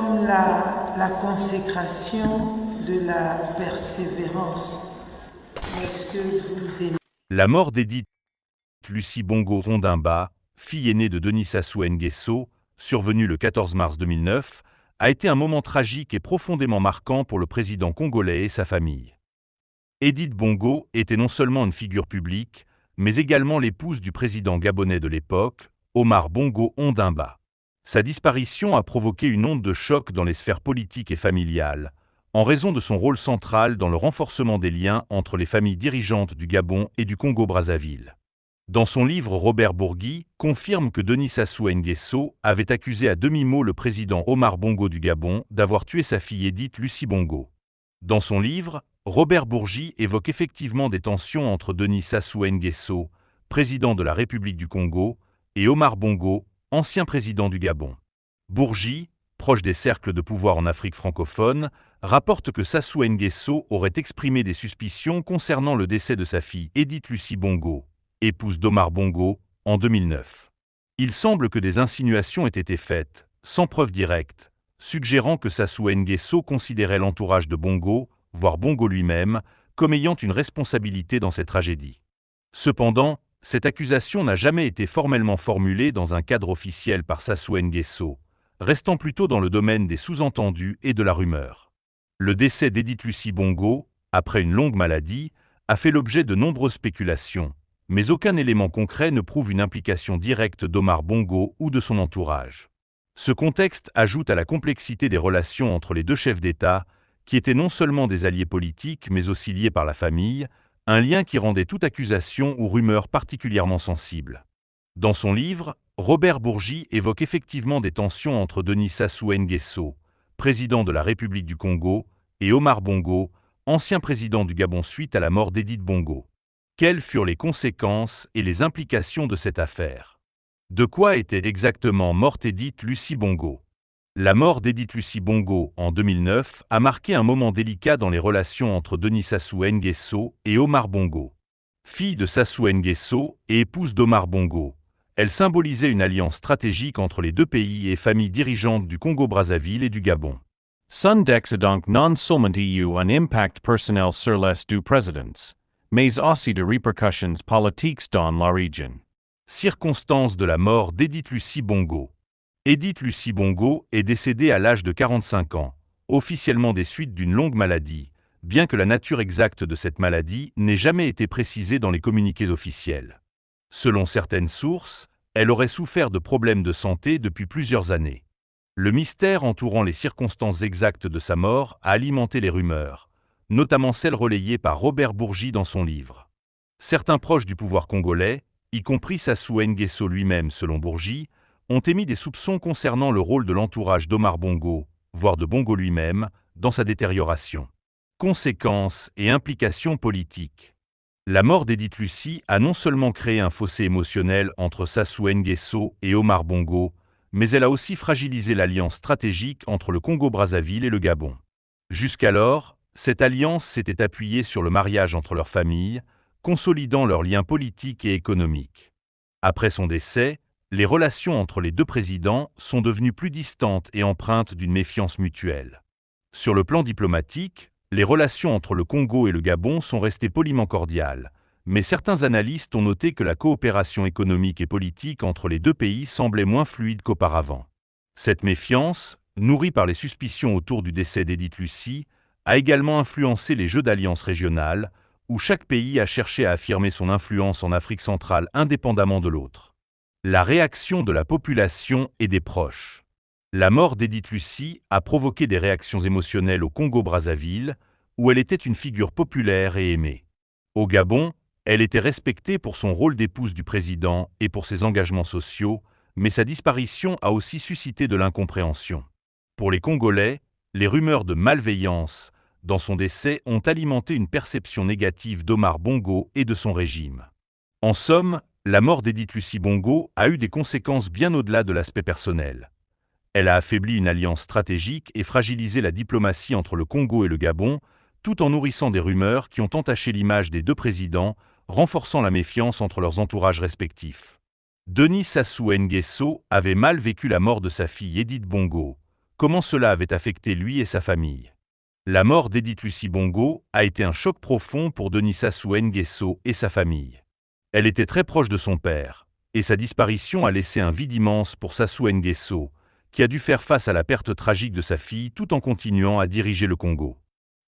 comme la consécration de la persévérance. Est-ce que vous aimez? La mort d'Edith Lucy Bongo Ondimba, fille aînée de Denis Sassou Nguesso, survenue le 14 mars 2009, a été un moment tragique et profondément marquant pour le président congolais et sa famille. Edith Bongo était non seulement une figure publique, mais également l'épouse du président gabonais de l'époque, Omar Bongo Ondimba. Sa disparition a provoqué une onde de choc dans les sphères politiques et familiales, en raison de son rôle central dans le renforcement des liens entre les familles dirigeantes du Gabon et du Congo-Brazzaville. Dans son livre, Robert Bourgui confirme que Denis Sassou Nguesso avait accusé à demi-mot le président Omar Bongo du Gabon d'avoir tué sa fille Edith Lucy Bongo. Dans son livre, Robert Bourgi évoque effectivement des tensions entre Denis Sassou Nguesso, président de la République du Congo, et Omar Bongo, ancien président du Gabon. Bourgi, proche des cercles de pouvoir en Afrique francophone, rapporte que Sassou Nguesso aurait exprimé des suspicions concernant le décès de sa fille Edith Lucy Bongo, épouse d'Omar Bongo, en 2009. Il semble que des insinuations aient été faites, sans preuve directe, suggérant que Sassou Nguesso considérait l'entourage de Bongo, voire Bongo lui-même, comme ayant une responsabilité dans cette tragédie. Cependant, cette accusation n'a jamais été formellement formulée dans un cadre officiel par Sassou Nguesso, restant plutôt dans le domaine des sous-entendus et de la rumeur. Le décès d'Edith Lucy Bongo, après une longue maladie, a fait l'objet de nombreuses spéculations, mais aucun élément concret ne prouve une implication directe d'Omar Bongo ou de son entourage. Ce contexte ajoute à la complexité des relations entre les deux chefs d'État, qui étaient non seulement des alliés politiques mais aussi liés par la famille, un lien qui rendait toute accusation ou rumeur particulièrement sensible. Dans son livre, Robert Bourgi évoque effectivement des tensions entre Denis Sassou Nguesso, président de la République du Congo, et Omar Bongo, ancien président du Gabon suite à la mort d'Edith Bongo. Quelles furent les conséquences et les implications de cette affaire? De quoi était exactement morte Edith Lucy Bongo? La mort d'Edith Lucy Bongo en 2009 a marqué un moment délicat dans les relations entre Denis Sassou Nguesso et Omar Bongo. Fille de Sassou Nguesso et épouse d'Omar Bongo, elle symbolisait une alliance stratégique entre les deux pays et familles dirigeantes du Congo-Brazzaville et du Gabon. Sundexadank non seulement eu un impact personnel sur les deux présidents, mais aussi de répercussions politiques dans la région. Circonstances de la mort d'Edith Lucy Bongo. Edith Lucy Bongo est décédée à l'âge de 45 ans, officiellement des suites d'une longue maladie, bien que la nature exacte de cette maladie n'ait jamais été précisée dans les communiqués officiels. Selon certaines sources, elle aurait souffert de problèmes de santé depuis plusieurs années. Le mystère entourant les circonstances exactes de sa mort a alimenté les rumeurs, notamment celles relayées par Robert Bourgi dans son livre. Certains proches du pouvoir congolais, y compris Sassou Nguesso lui-même selon Bourgi, ont émis des soupçons concernant le rôle de l'entourage d'Omar Bongo, voire de Bongo lui-même, dans sa détérioration. Conséquences et implications politiques. La mort d'Edith Lucy a non seulement créé un fossé émotionnel entre Sassou Nguesso et Omar Bongo, mais elle a aussi fragilisé l'alliance stratégique entre le Congo-Brazzaville et le Gabon. Jusqu'alors, cette alliance s'était appuyée sur le mariage entre leurs familles, consolidant leurs liens politiques et économiques. Après son décès, les relations entre les deux présidents sont devenues plus distantes et empreintes d'une méfiance mutuelle. Sur le plan diplomatique, les relations entre le Congo et le Gabon sont restées poliment cordiales, mais certains analystes ont noté que la coopération économique et politique entre les deux pays semblait moins fluide qu'auparavant. Cette méfiance, nourrie par les suspicions autour du décès d'Edith Lucy, a également influencé les jeux d'alliances régionales, où chaque pays a cherché à affirmer son influence en Afrique centrale indépendamment de l'autre. La réaction de la population et des proches. La mort d'Edith Lucy a provoqué des réactions émotionnelles au Congo-Brazzaville, où elle était une figure populaire et aimée. Au Gabon, elle était respectée pour son rôle d'épouse du président et pour ses engagements sociaux, mais sa disparition a aussi suscité de l'incompréhension. Pour les Congolais, les rumeurs de malveillance dans son décès ont alimenté une perception négative d'Omar Bongo et de son régime. En somme, la mort d'Edith Lucy Bongo a eu des conséquences bien au-delà de l'aspect personnel. Elle a affaibli une alliance stratégique et fragilisé la diplomatie entre le Congo et le Gabon, tout en nourrissant des rumeurs qui ont entaché l'image des deux présidents, renforçant la méfiance entre leurs entourages respectifs. Denis Sassou Nguesso avait mal vécu la mort de sa fille Edith Bongo, comment cela avait affecté lui et sa famille. La mort d'Edith Lucie Bongo a été un choc profond pour Denis Sassou Nguesso et sa famille. Elle était très proche de son père, et sa disparition a laissé un vide immense pour Sassou Nguesso, qui a dû faire face à la perte tragique de sa fille tout en continuant à diriger le Congo.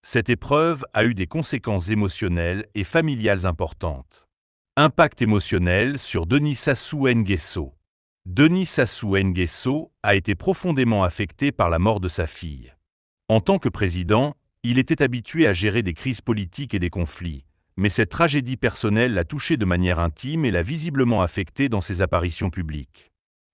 Cette épreuve a eu des conséquences émotionnelles et familiales importantes. Impact émotionnel sur Denis Sassou Nguesso. Denis Sassou Nguesso a été profondément affecté par la mort de sa fille. En tant que président, il était habitué à gérer des crises politiques et des conflits, mais cette tragédie personnelle l'a touché de manière intime et l'a visiblement affecté dans ses apparitions publiques.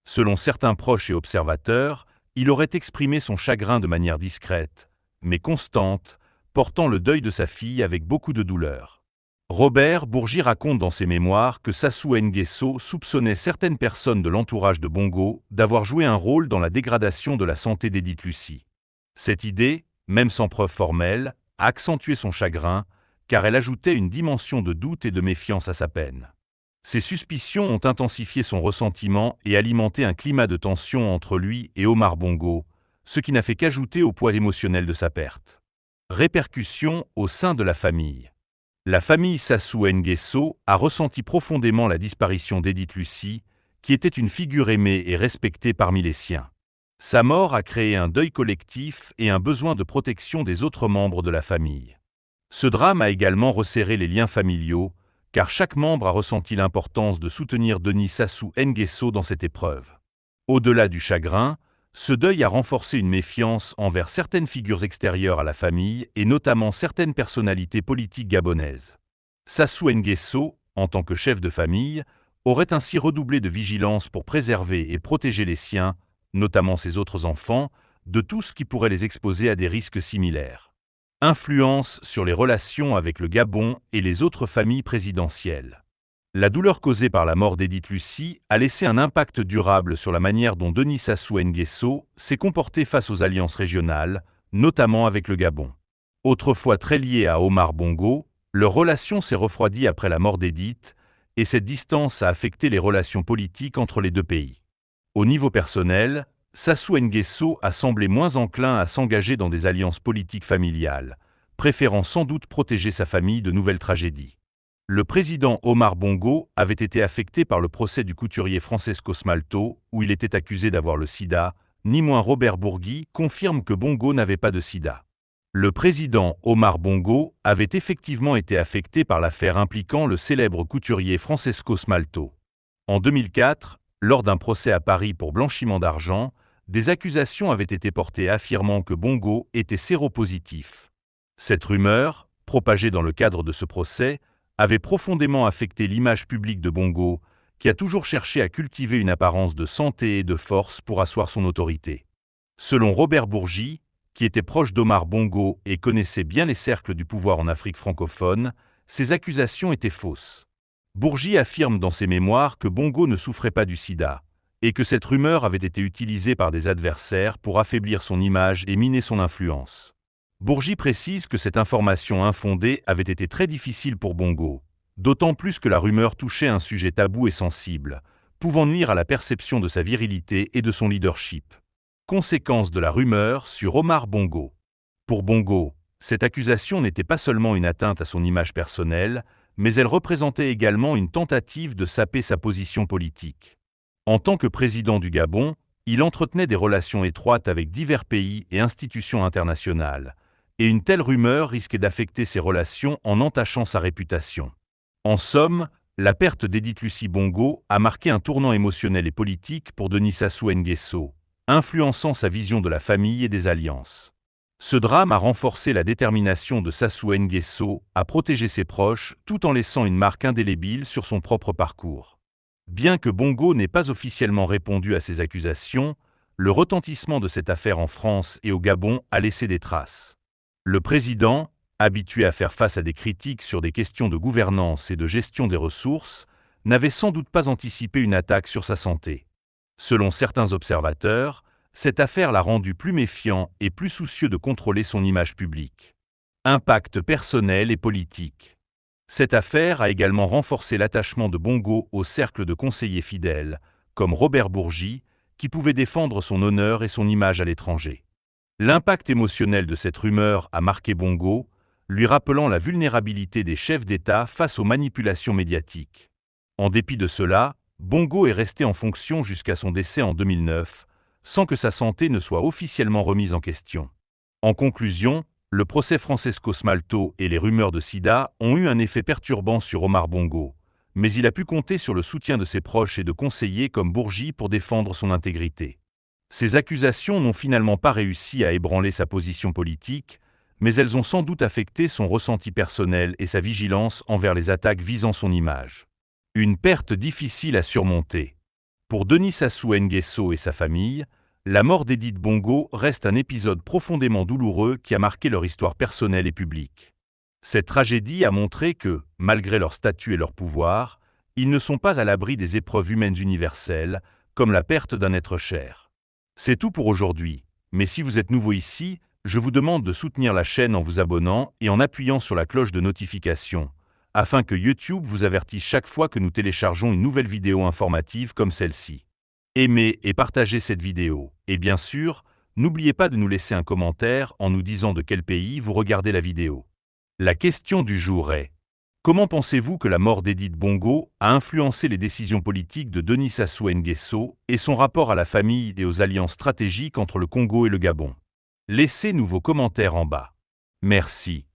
Selon certains proches et observateurs, il aurait exprimé son chagrin de manière discrète, mais constante, portant le deuil de sa fille avec beaucoup de douleur. Robert Bourgi raconte dans ses mémoires que Sassou Nguesso soupçonnait certaines personnes de l'entourage de Bongo d'avoir joué un rôle dans la dégradation de la santé d'Edith Lucie. Cette idée, même sans preuve formelle, a accentué son chagrin, car elle ajoutait une dimension de doute et de méfiance à sa peine. Ces suspicions ont intensifié son ressentiment et alimenté un climat de tension entre lui et Omar Bongo, ce qui n'a fait qu'ajouter au poids émotionnel de sa perte. Répercussions au sein de la famille. La famille Sassou Nguesso a ressenti profondément la disparition d'Edith Lucie, qui était une figure aimée et respectée parmi les siens. Sa mort a créé un deuil collectif et un besoin de protection des autres membres de la famille. Ce drame a également resserré les liens familiaux, car chaque membre a ressenti l'importance de soutenir Denis Sassou Nguesso dans cette épreuve. Au-delà du chagrin, ce deuil a renforcé une méfiance envers certaines figures extérieures à la famille et notamment certaines personnalités politiques gabonaises. Sassou Nguesso, en tant que chef de famille, aurait ainsi redoublé de vigilance pour préserver et protéger les siens, notamment ses autres enfants, de tout ce qui pourrait les exposer à des risques similaires. Influence sur les relations avec le Gabon et les autres familles présidentielles. La douleur causée par la mort d'Edith Lucie a laissé un impact durable sur la manière dont Denis Sassou Nguesso s'est comporté face aux alliances régionales, notamment avec le Gabon. Autrefois très lié à Omar Bongo, leur relation s'est refroidie après la mort d'Edith, et cette distance a affecté les relations politiques entre les deux pays. Au niveau personnel, Sassou Nguesso a semblé moins enclin à s'engager dans des alliances politiques familiales, préférant sans doute protéger sa famille de nouvelles tragédies. Le président Omar Bongo avait été affecté par le procès du couturier Francesco Smalto, où il était accusé d'avoir le sida. Ni moins Robert Bourgi confirme que Bongo n'avait pas de sida. Le président Omar Bongo avait effectivement été affecté par l'affaire impliquant le célèbre couturier Francesco Smalto. En 2004, lors d'un procès à Paris pour blanchiment d'argent, des accusations avaient été portées affirmant que Bongo était séropositif. Cette rumeur, propagée dans le cadre de ce procès, avait profondément affecté l'image publique de Bongo, qui a toujours cherché à cultiver une apparence de santé et de force pour asseoir son autorité. Selon Robert Bourgi, qui était proche d'Omar Bongo et connaissait bien les cercles du pouvoir en Afrique francophone, ces accusations étaient fausses. Bourgi affirme dans ses mémoires que Bongo ne souffrait pas du sida, et que cette rumeur avait été utilisée par des adversaires pour affaiblir son image et miner son influence. Bourgi précise que cette information infondée avait été très difficile pour Bongo, d'autant plus que la rumeur touchait un sujet tabou et sensible, pouvant nuire à la perception de sa virilité et de son leadership. Conséquence de la rumeur sur Omar Bongo. Pour Bongo, cette accusation n'était pas seulement une atteinte à son image personnelle, mais elle représentait également une tentative de saper sa position politique. En tant que président du Gabon, il entretenait des relations étroites avec divers pays et institutions internationales, et une telle rumeur risquait d'affecter ses relations en entachant sa réputation. En somme, la perte d'Edith Lucie Bongo a marqué un tournant émotionnel et politique pour Denis Sassou Nguesso, influençant sa vision de la famille et des alliances. Ce drame a renforcé la détermination de Sassou Nguesso à protéger ses proches tout en laissant une marque indélébile sur son propre parcours. Bien que Bongo n'ait pas officiellement répondu à ces accusations, le retentissement de cette affaire en France et au Gabon a laissé des traces. Le président, habitué à faire face à des critiques sur des questions de gouvernance et de gestion des ressources, n'avait sans doute pas anticipé une attaque sur sa santé. Selon certains observateurs, cette affaire l'a rendu plus méfiant et plus soucieux de contrôler son image publique. Impact personnel et politique. Cette affaire a également renforcé l'attachement de Bongo au cercle de conseillers fidèles, comme Robert Bourgi, qui pouvait défendre son honneur et son image à l'étranger. L'impact émotionnel de cette rumeur a marqué Bongo, lui rappelant la vulnérabilité des chefs d'État face aux manipulations médiatiques. En dépit de cela, Bongo est resté en fonction jusqu'à son décès en 2009, sans que sa santé ne soit officiellement remise en question. En conclusion, le procès Francesco Smalto et les rumeurs de sida ont eu un effet perturbant sur Omar Bongo, mais il a pu compter sur le soutien de ses proches et de conseillers comme Bourgi pour défendre son intégrité. Ces accusations n'ont finalement pas réussi à ébranler sa position politique, mais elles ont sans doute affecté son ressenti personnel et sa vigilance envers les attaques visant son image. Une perte difficile à surmonter. Pour Denis Sassou Nguesso et sa famille, la mort d'Edith Bongo reste un épisode profondément douloureux qui a marqué leur histoire personnelle et publique. Cette tragédie a montré que, malgré leur statut et leur pouvoir, ils ne sont pas à l'abri des épreuves humaines universelles, comme la perte d'un être cher. C'est tout pour aujourd'hui, mais si vous êtes nouveau ici, je vous demande de soutenir la chaîne en vous abonnant et en appuyant sur la cloche de notification, afin que YouTube vous avertisse chaque fois que nous téléchargeons une nouvelle vidéo informative comme celle-ci. Aimez et partagez cette vidéo, et bien sûr, n'oubliez pas de nous laisser un commentaire en nous disant de quel pays vous regardez la vidéo. La question du jour est: comment pensez-vous que la mort d'Edith Bongo a influencé les décisions politiques de Denis Sassou Nguesso et son rapport à la famille et aux alliances stratégiques entre le Congo et le Gabon? Laissez-nous vos commentaires en bas. Merci.